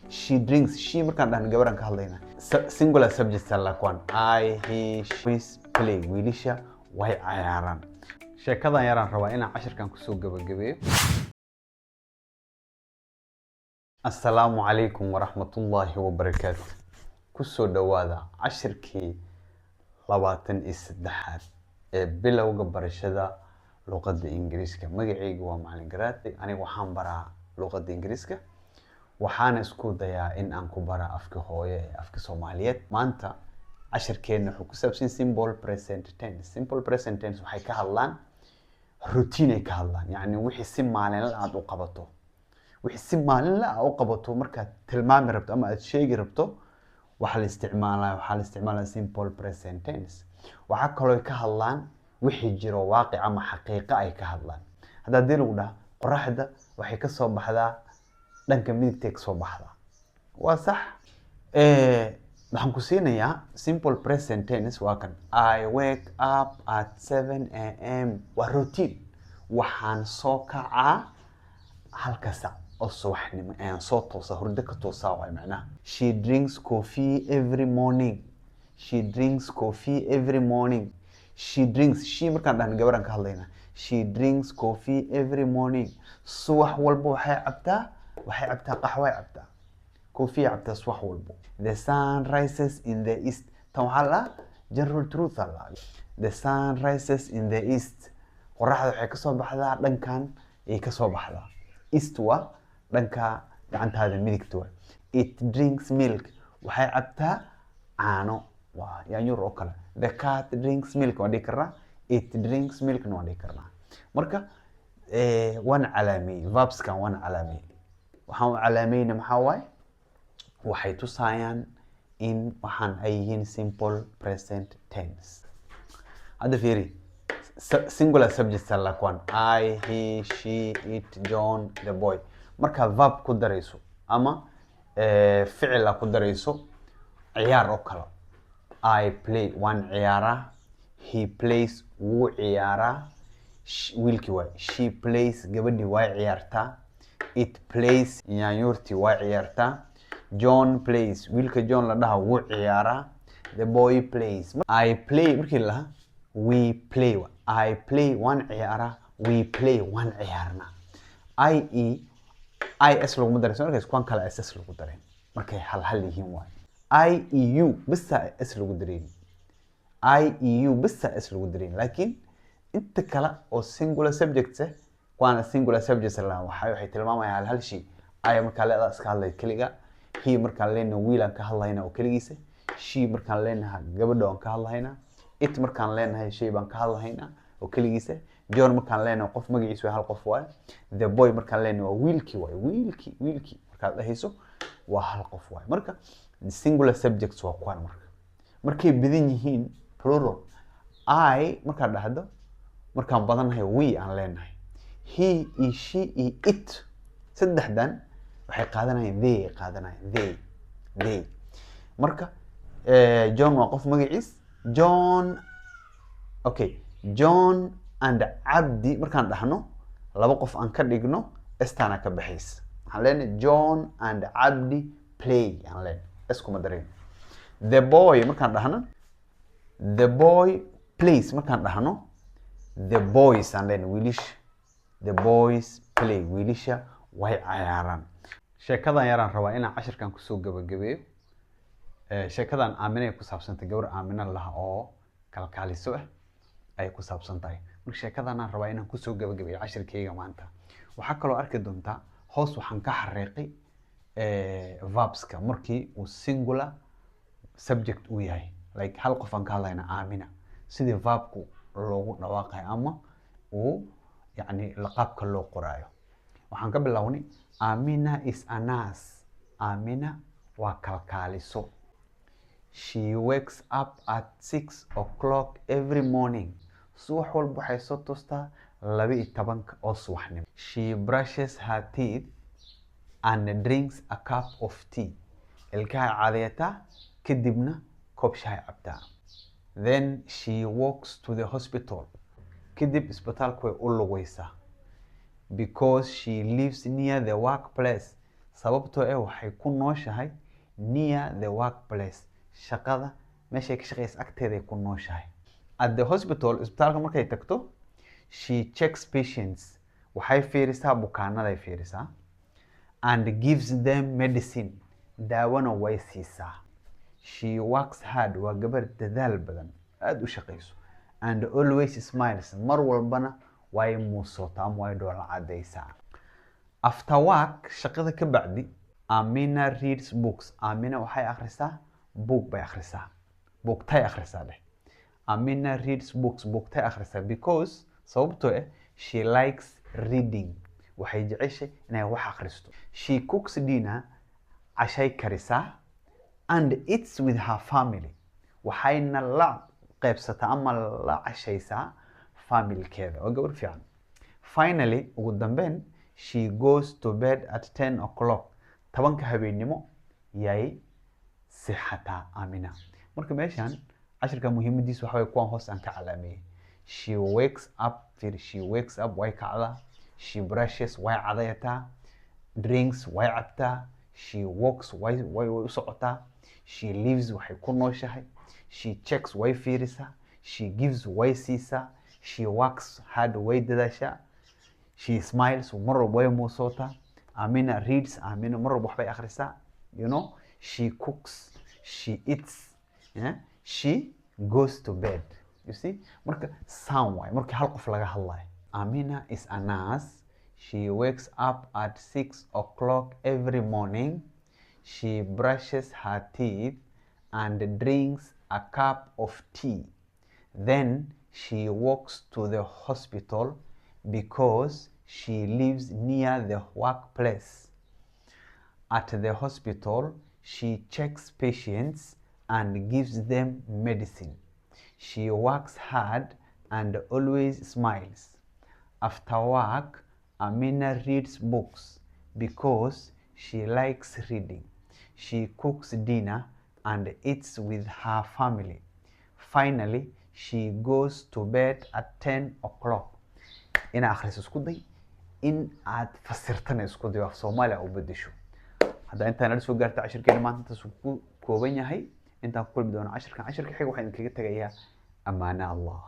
she drinks. She markaan dhahan gabaran ka hadlayna. Singular subjects like one. I, he, she, play. Wiilasha way cayaaraan. Sheekadan yaraan rabaa inaan cashirkan kusoo gabagabeeyo. Assalaamu calaykum waraxmatullaahi wabarakaatu. Kusoo dhawaada cashirkii 23aad ee bilowga barashada luqadda Ingiriiska. Magacaygu waa Macallin Garaati. Aniga waxaan baraa luqadda Ingiriiska. waxaan isku dayaa in aan ku bara afka hooyo ee afka Soomaaliyeed. Maanta cashirkeena wuxuu ku saabsan simple present tense. Simple present tense waxay ka hadlaan routine ay ka hadlaan. Yacni wixii si maalinle aad u qabato. wixii si maalinle aad u qabato markaad tilmaami rabto ama aad sheegi rabto waxa la isticmaalaa simple present tense. waxa kaloo ka hadlaan wixii jiro waaqic ama xaqiiqo ay ka hadlaan. Hadda hadii lagu dhaho qorraxda waxay ka soo baxdaa dhanka midigta ka soo baxda. Waa sax. waxaan ku siinayaa simple present tense waa kan. I wake up at 7 am. waa routine. waxaan soo kacaa halka sac oo subaxnimo aan soo toosa hurdo ka toosaa way macnaha. She drinks coffee every morning. She drinks coffee every morning. She drinks. She markaan dhahan gabaran ka hadlayna. She drinks coffee every morning. subax walba waxay cabtaa qaxwo cabtaa. coffee cabtaa subax walba. The sun rises in the east. tan waxaa la general truth la. The sun rises in the east. qorraxda waxay ka soo baxdaa dhankan ay ka soo baxdaa. east waa dhanka gacantaada midigta. It drinks milk. waxay cabtaa caano. waa yaanyuur oo kale. The cat drinks milk. waa dhihi karnaa. It drinks milk waa dhihi karnaa. marka waan calaameeyey. verbskan waan calaameeyey. waxaan u calaameeyna maxaa waaye waxay tusayaan in waxaan ay yihiin simple present tense. hadda fiiri singular subjects like one. I, he, she, it, John, the boy. marka verb ku darayso ama ficil ku darayso ciyaar oo kale. I play waan ciyaaraa. He plays wuu ciyaaraa. wiilkii waay. She plays gabadhii way ciyaartaa. It plays yaanyuurtii way ciyaartaa. John plays wiilka John la dhaha wuu ciyaaraa. The boy plays. I play markii la we play. I play waan ciyaaraa. We play waan ciyaarnaa. is lagu daray markay kuwan kale ss lagu daray markay hal yihiin waay. eu bisa s lagu daray. eu bisa s lagu daray laakiin inta kale oo singular subjects kuwana singular subjects la waxay tilmaamayaan hal shay. ay marka leedahay iska hadlay kaliya. he marka leena wiilan ka hadlayna oo kaligiisa. she marka leena gabadha aan ka hadlayna. it marka leena shay baan ka hadlayna oo kaligiisa. John marka leena qof magaciisu hal qof waay. The boy marka leena waa wiilkii waay. wiilkii marka dhahayso waa hal qof waay. marka singular subjects waa kuwan markay badan yihiin plural. I marka dhahdo markaan badanahay we aan leenahay. He, she, it. saddexdan waxay qaadanayaan they. marka John waa qof magaciis. John and Abdi markaan dhahno laba qof aan ka dhigno estana ka baxays. waxaan leenahay John and Abdi play aan leenahay. iskuma dareen. The boy markaan dhahno the boy plays markaan dhahno the boys aan leenahay wiilasha. The boys play. wiilasha way cayaaraan. sheekadan yaraan rabaa inaan cashirkan kusoo gabagabeeyo. sheekadan Aamina ku saabsantay gabar Aamina laha oo kalkaaliso ay ku saabsantahay. marka sheekadan aan rabaa inaan kusoo gabagabeeyo cashirkayga maanta. waxaa kaloo arki doontaa hoos waxaan ka xariiqay verbska markii uu singular subject uu yahay. like hal qof aan ka hadlayna Aamina. sidii verbku loogu dhawaaqay ama uu yani laqabka loo qoraayo. waxaan ka bilownay Amina is a nurse. Amina waa kalkaaliso. She wakes up at 6 o'clock every morning. subax walba waxay soo toostaa 12 oo subaxnimo. She brushes her teeth and drinks a cup of tea. ilkaha cadeeyata kadibna koob shaah cabtaa. Then she walks to the hospital. kadib isbitaalku way u lugaysaa. because she lives near the workplace. sababtoo waxay ku nooshahay near the workplace, shaqada meeshay ka shaqeysa agteeday ku nooshahay. At the hospital, isbitaalka markay tagto, she checks patients, waxay fiirisaa bukaanaday fiirisaa, and gives them medicine, daawona way siisaa. She works hard, waa gabar dadaal badan, aad u shaqeyso, and always smiles, mar walbana way muusotaa ama way dhoola cadaysaa. After work, shaqada ka bacdi, Amina reads books. Amina waxay akhrisaa book bay akhrisaa. Buugtay akhrisaa leh. Amina reads books, buugtay akhrisaa because sababtoo she likes reading. Waxay jeceshay inay wax akhristo. She cooks dinner, cashay karisaa, and eats with her family. Waxayna la qaybsataa ama la cashaysaa familkeeda. Waa gabar fiican. Finally, ugu dambeyn, she goes to bed at 10 o'clock. 10 habeenimo yay sixataa Amina. Marka meeshan cashirka muhiimadiisu waxa way kuwan hoos aan ka calaameeyay. She wakes up way kacdaa. She brushes way cadayataa. Drinks way cabtaa. She walks way u socotaa. She lives waxay ku nooshahay. She checks way fiirisaa. She gives way siisaa. She works hard way dadaashaa. She smiles mar walba way muusotaa. Amina reads, Amina mar walba waxbay akhrisaa. You know, she cooks, she eats, yeah? She goes to bed. You see? Marka sound way, marka hal qof laga hadlayo. Amina is a nurse. She wakes up at 6 o'clock every morning. She brushes her teeth and drinks a cup of tea. Then she walks to the hospital because she lives near the workplace. At the hospital, she checks patients and gives them medicine. She works hard and always smiles. After work, Amina reads books because she likes reading. She cooks dinner and eats with her family. Finally, she goes to bed at 10 o'clock. Ina akhriso isku day, in aad fasirtana isku day, af Soomaaliya u bedesho. Hadda intaan la soo gaartay cashirkeena maanta intaas ku kooban yahay. Intaan ku kulmi doono cashirka xiga waxaan kaga tagayaa amaana Allah.